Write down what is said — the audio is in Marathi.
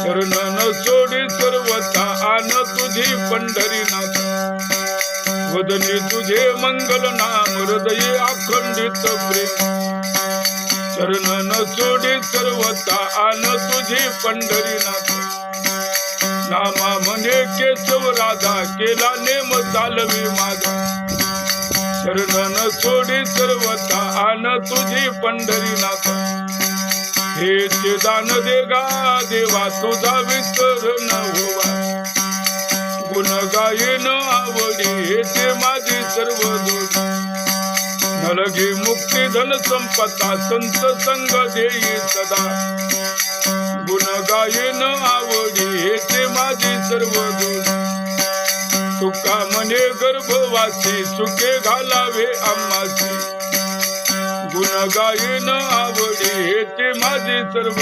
शरण न सोडी सर्वता आन तुझी पंढरीनाथ वदनी तुझे मंगल नाम हृदये अखंडित प्रेम शरण न सोडी सर्वता आन तुझी पंढरीनाथ नामा म्हणे केशव राधा केला नेम चालवी माझा शरण न सोडी सर्वता आन तुझी पंढरीनाथ हे दान दे गा देवा तुझा विसर न होवा गुण गायन आवडी हे माझी सर्व जोडी नलगी मुक्ती धन संपदा संत संग देई सदा गुण गायन आवडी हे माझी सर्व जोडी तुका म्हणे गर्भवासी सुखे घालावे आम्हासी गुण गायन आवडी हे माझे सर्व